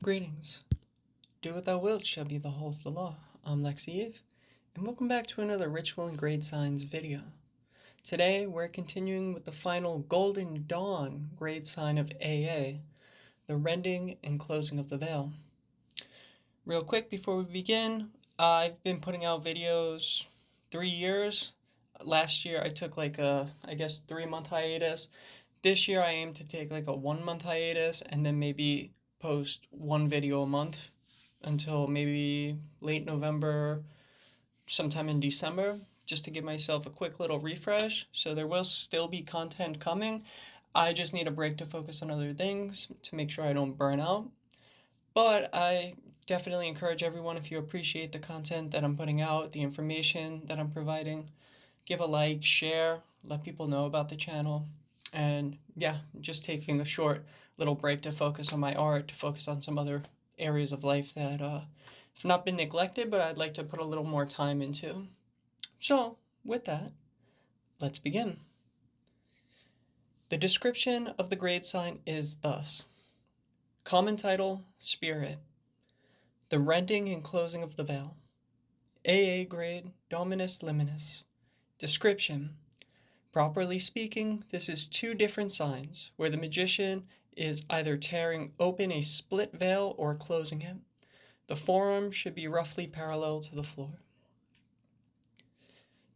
Greetings. Do what thou wilt shall be the whole of the law. I'm Lexi Eve, and welcome back to another Ritual and Grade Signs video. Today, we're continuing with the final Golden Dawn grade sign of AA, the rending and closing of the veil. Real quick before we begin, I've been putting out videos 3 years. Last year, I took like a, 3-month hiatus. This year, I aim to take like a 1-month hiatus and then maybe post one video a month until maybe late November, sometime in December, just to give myself a quick little refresh. So there will still be content coming. I just need a break to focus on other things to make sure I don't burn out. But I definitely encourage everyone, if you appreciate the content that I'm putting out, the information that I'm providing, give a like, share, let people know about the channel. And yeah, just taking a short little break to focus on my art, to focus on some other areas of life that have not been neglected, but I'd like to put a little more time into. So, with that, let's begin. The description of the grade sign is thus. Common title, Spirit. The rending and closing of the veil. AA grade, Dominus Liminis. Description. Properly speaking, this is two different signs, where the magician is either tearing open a split veil or closing it. The forearm should be roughly parallel to the floor.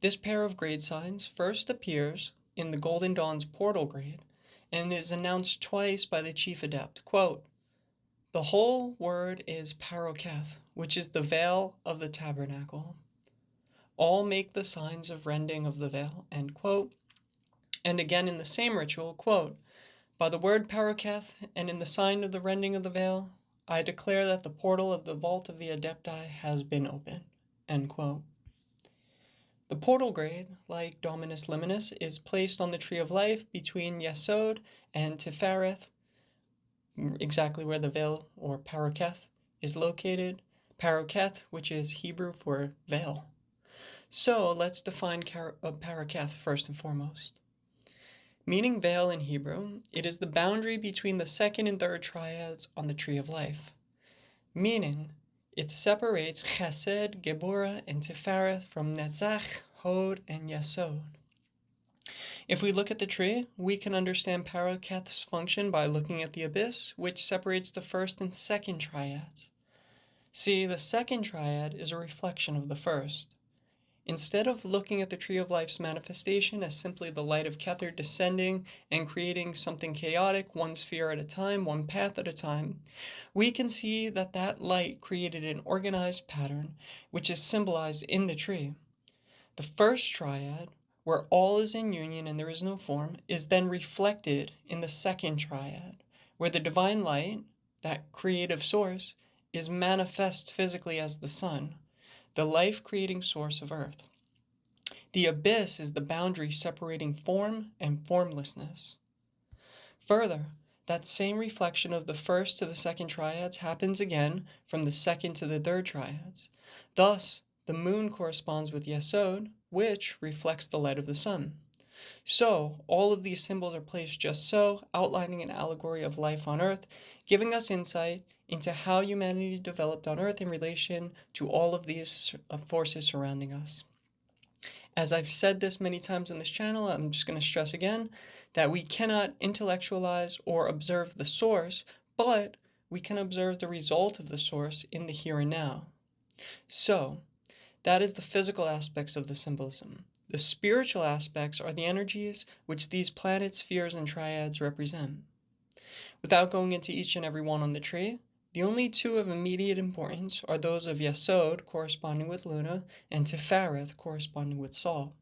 This pair of grade signs first appears in the Golden Dawn's portal grade, and is announced twice by the chief adept. Quote, the whole word is paroketh, which is the veil of the tabernacle. All make the signs of rending of the veil, end quote. And again in the same ritual, quote, by the word paroketh and in the sign of the rending of the veil, I declare that the portal of the vault of the Adepti has been opened, end quote. The portal grade, like Dominus Liminis, is placed on the tree of life between Yesod and Tifereth, exactly where the veil or paroketh is located. Paroketh, which is Hebrew for veil. So let's define paroketh first and foremost. Meaning veil in Hebrew, it is the boundary between the second and third triads on the tree of life. Meaning, it separates Chesed, Geburah, and Tifereth from Netzach, Hod, and Yesod. If we look at the tree, we can understand paroketh's function by looking at the abyss, which separates the first and second triads. See, the second triad is a reflection of the first. Instead of looking at the Tree of Life's manifestation as simply the light of Kether descending and creating something chaotic, one sphere at a time, one path at a time, we can see that that light created an organized pattern, which is symbolized in the tree. The first triad, where all is in union and there is no form, is then reflected in the second triad, where the divine light, that creative source, is manifest physically as the sun, the life-creating source of earth. The abyss is the boundary separating form and formlessness. Further, that same reflection of the first to the second triads happens again from the second to the third triads. Thus, the moon corresponds with Yesod, which reflects the light of the sun. So, all of these symbols are placed just so, outlining an allegory of life on earth, giving us insight into how humanity developed on earth in relation to all of these forces surrounding us. As I've said this many times on this channel, I'm just going to stress again that we cannot intellectualize or observe the source, but we can observe the result of the source in the here and now. So, that is the physical aspects of the symbolism. The spiritual aspects are the energies which these planets, spheres, and triads represent. Without going into each and every one on the tree, the only two of immediate importance are those of Yesod, corresponding with Luna, and Tifereth, corresponding with Sol.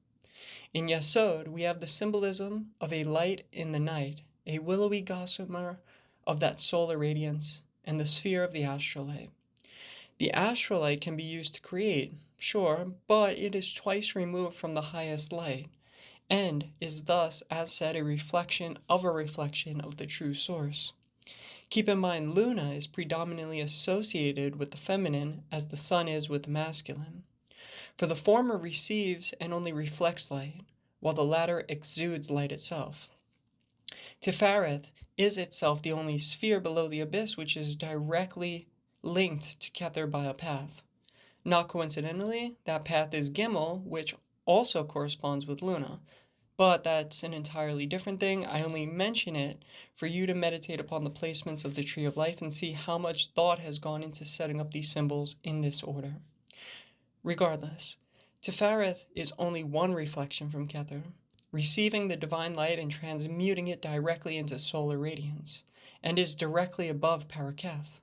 In Yesod, we have the symbolism of a light in the night, a willowy gossamer of that solar radiance, and the sphere of the astrolight. The astrolight can be used to create, sure, but it is twice removed from the highest light, and is thus, as said, a reflection of the true source. Keep in mind, Luna is predominantly associated with the feminine as the sun is with the masculine. For the former receives and only reflects light, while the latter exudes light itself. Tifereth is itself the only sphere below the abyss which is directly linked to Kether by a path. Not coincidentally, that path is Gimel, which also corresponds with Luna. But that's an entirely different thing. I only mention it for you to meditate upon the placements of the Tree of Life and see how much thought has gone into setting up these symbols in this order. Regardless, Tifereth is only one reflection from Kether, receiving the divine light and transmuting it directly into solar radiance, and is directly above Paraketh.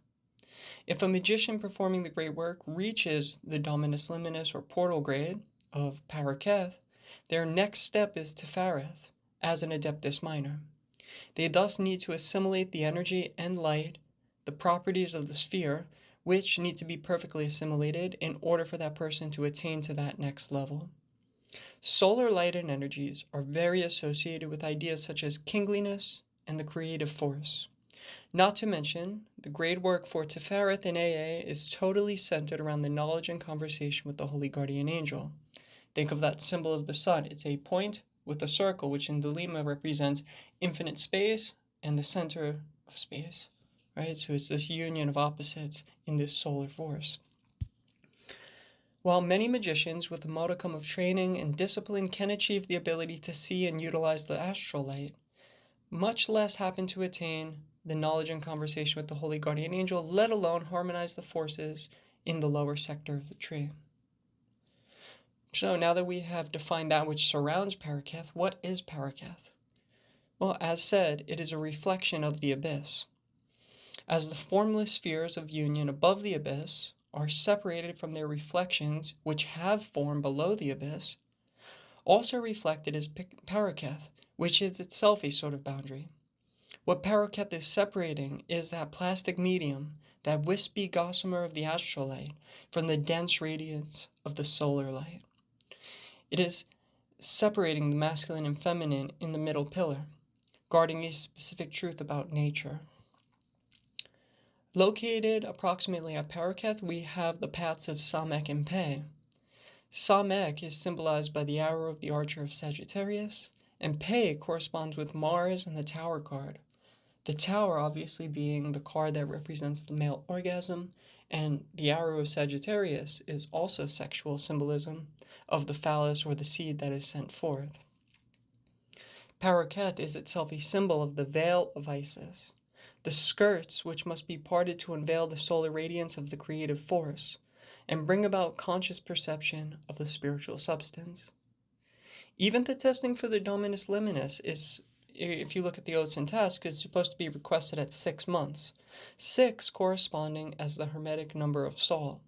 If a magician performing the great work reaches the Dominus Liminis or portal grade of Paraketh, their next step is Tifereth as an Adeptus Minor. They thus need to assimilate the energy and light, the properties of the sphere, which need to be perfectly assimilated in order for that person to attain to that next level. Solar light and energies are very associated with ideas such as kingliness and the creative force. Not to mention, the great work for Tifereth in AA is totally centered around the knowledge and conversation with the Holy Guardian Angel. Think of that symbol of the sun. It's a point with a circle, which in the Lima represents infinite space and the center of space, right? So it's this union of opposites in this solar force. While many magicians with a modicum of training and discipline can achieve the ability to see and utilize the astral light, much less happen to attain the knowledge and conversation with the Holy Guardian Angel, let alone harmonize the forces in the lower sector of the tree. So now that we have defined that which surrounds Paraketh, what is Paraketh? Well, as said, it is a reflection of the abyss. As the formless spheres of union above the abyss are separated from their reflections which have form below the abyss, also reflected is Paraketh, which is itself a sort of boundary. What Paraketh is separating is that plastic medium, that wispy gossamer of the astral light, from the dense radiance of the solar light. It is separating the masculine and feminine in the middle pillar, guarding a specific truth about nature. Located approximately at Paraketh, we have the paths of Samek and Pe. Samek is symbolized by the arrow of the archer of Sagittarius, and Pe corresponds with Mars and the Tower card. The Tower obviously being the card that represents the male orgasm, and the arrow of Sagittarius is also sexual symbolism of the phallus or the seed that is sent forth. Paraketh is itself a symbol of the veil of Isis, the skirts which must be parted to unveil the solar radiance of the creative force, and bring about conscious perception of the spiritual substance. Even the testing for the Dominus Liminis is, if you look at the oaths and tasks, is supposed to be requested at 6 months, 6 corresponding as the hermetic number of Sol,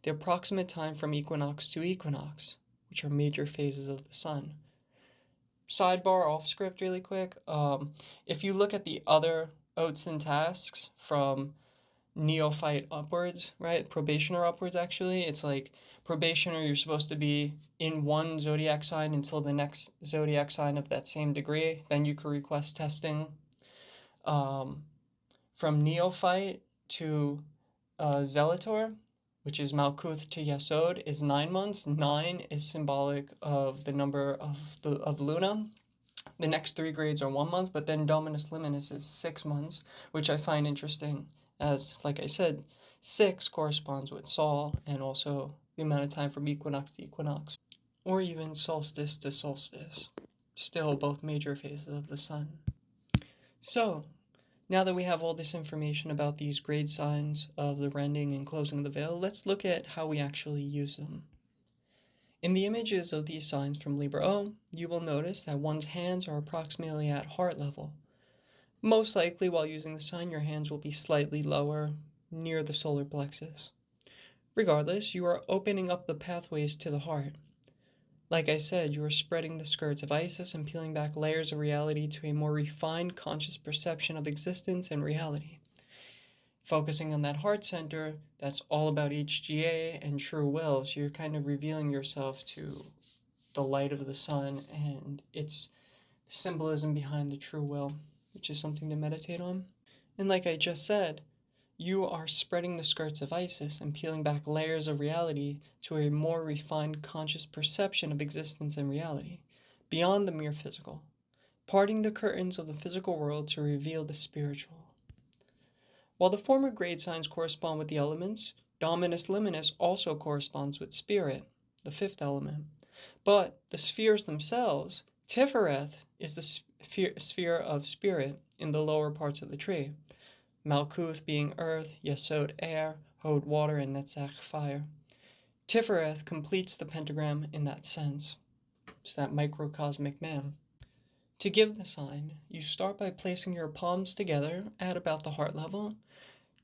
the approximate time from equinox to equinox, which are major phases of the sun. Sidebar off script really quick, if you look at the other oaths and tasks from neophyte upwards, right, probationer upwards actually, it's like probationer, you're supposed to be in one zodiac sign until the next zodiac sign of that same degree, then you could request testing. From neophyte to Zelator, which is Malkuth to Yesod, is 9 months. 9 is symbolic of the number of Luna. The next 3 grades are 1 month, but then Dominus Liminis is 6 months, which I find interesting as, like I said, 6 corresponds with Sol and also the amount of time from equinox to equinox, or even solstice to solstice. Still both major phases of the sun. So, now that we have all this information about these grade signs of the rending and closing of the veil, let's look at how we actually use them. In the images of these signs from Libra O, you will notice that one's hands are approximately at heart level. Most likely, while using the sign, your hands will be slightly lower, near the solar plexus. Regardless, you are opening up the pathways to the heart. Like I said, you are spreading the skirts of Isis and peeling back layers of reality to a more refined conscious perception of existence and reality. Focusing on that heart center, that's all about HGA and true will, so you're kind of revealing yourself to the light of the sun and its symbolism behind the true will, which is something to meditate on. And like I just said, you are spreading the skirts of Isis and peeling back layers of reality to a more refined conscious perception of existence and reality, beyond the mere physical, parting the curtains of the physical world to reveal the spiritual. While the former grade signs correspond with the elements, Dominus Liminis also corresponds with spirit, the fifth element. But the spheres themselves, Tifereth is the sphere of spirit in the lower parts of the tree, Malkuth being earth, Yesod air, Hod water, and Netzach fire. Tifereth completes the pentagram in that sense. It's that microcosmic man. To give the sign, you start by placing your palms together at about the heart level,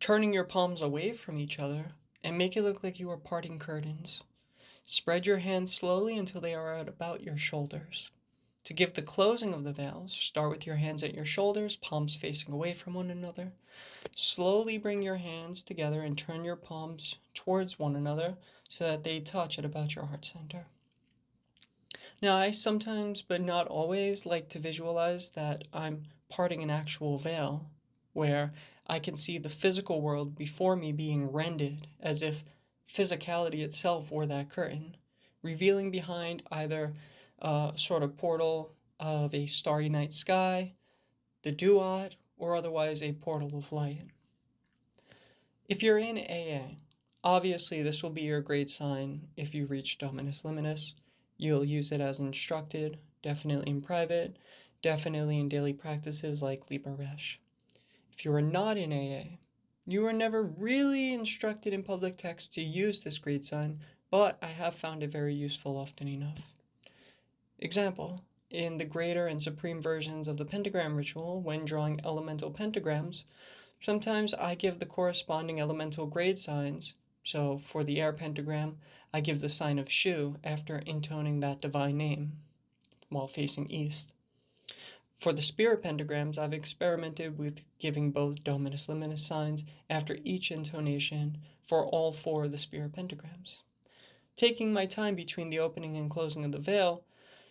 turning your palms away from each other, and make it look like you are parting curtains. Spread your hands slowly until they are at about your shoulders. To give the closing of the veil, start with your hands at your shoulders, palms facing away from one another. Slowly bring your hands together and turn your palms towards one another so that they touch at about your heart center. Now, I sometimes, but not always, like to visualize that I'm parting an actual veil, where I can see the physical world before me being rended, as if physicality itself were that curtain, revealing behind either a sort of portal of a starry night sky, the duat, or otherwise a portal of light. If you're in AA, obviously this will be your grade sign if you reach Dominus Liminis. You'll use it as instructed, definitely in private, definitely in daily practices like Liber Resh. If you are not in AA, you are never really instructed in public text to use this grade sign, but I have found it very useful often enough. Example, in the greater and supreme versions of the pentagram ritual, when drawing elemental pentagrams, sometimes I give the corresponding elemental grade signs. So for the air pentagram, I give the sign of Shu after intoning that divine name while facing east. For the spirit pentagrams, I've experimented with giving both Dominus Liminis signs after each intonation for all four of the spirit pentagrams, taking my time between the opening and closing of the veil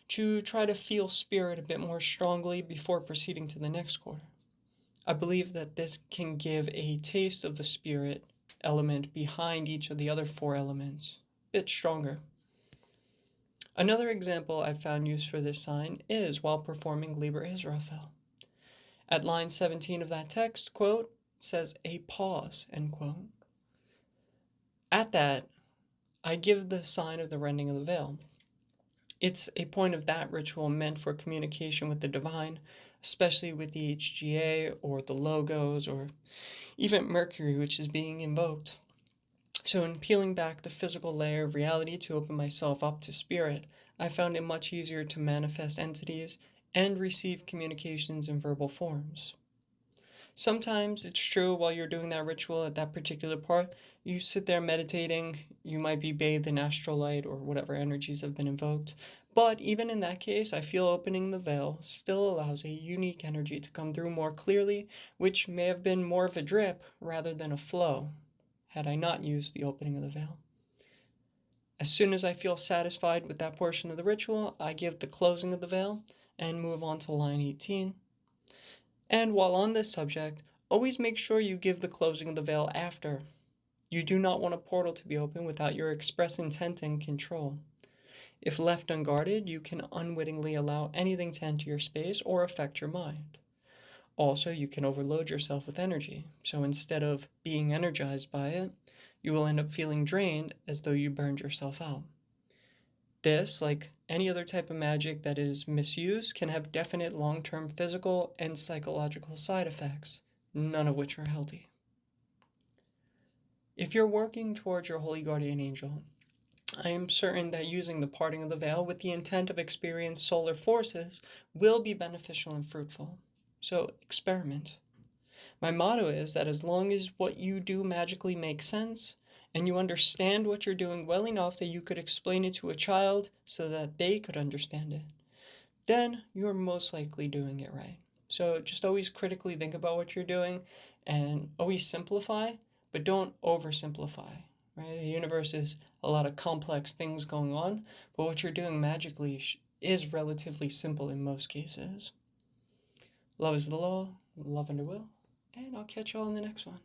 to try to feel spirit a bit more strongly before proceeding to the next quarter. I believe that this can give a taste of the spirit element behind each of the other four elements, a bit stronger. Another example I've found used for this sign is while performing Liber Israfel. At line 17 of that text, quote, says a pause, end quote. At that, I give the sign of the rending of the veil. It's a point of that ritual meant for communication with the divine, especially with the HGA or the logos or even Mercury, which is being invoked. So in peeling back the physical layer of reality to open myself up to spirit, I found it much easier to manifest entities and receive communications in verbal forms. Sometimes it's true while you're doing that ritual at that particular part, you sit there meditating, you might be bathed in astral light or whatever energies have been invoked. But even in that case, I feel opening the veil still allows a unique energy to come through more clearly, which may have been more of a drip rather than a flow, had I not used the opening of the veil. As soon as I feel satisfied with that portion of the ritual, I give the closing of the veil and move on to line 18. And while on this subject, always make sure you give the closing of the veil after. You do not want a portal to be open without your express intent and control. If left unguarded, you can unwittingly allow anything to enter your space or affect your mind. Also, you can overload yourself with energy, so instead of being energized by it, you will end up feeling drained as though you burned yourself out. This, like any other type of magic that is misused, can have definite long-term physical and psychological side effects, none of which are healthy. If you're working towards your holy guardian angel, I am certain that using the parting of the veil with the intent of experiencing solar forces will be beneficial and fruitful. So experiment. My motto is that as long as what you do magically makes sense, and you understand what you're doing well enough that you could explain it to a child so that they could understand it, then you're most likely doing it right. So just always critically think about what you're doing and always simplify, but don't oversimplify. Right? The universe is a lot of complex things going on, but what you're doing magically is relatively simple in most cases. Love is the law, love under will, and I'll catch you all in the next one.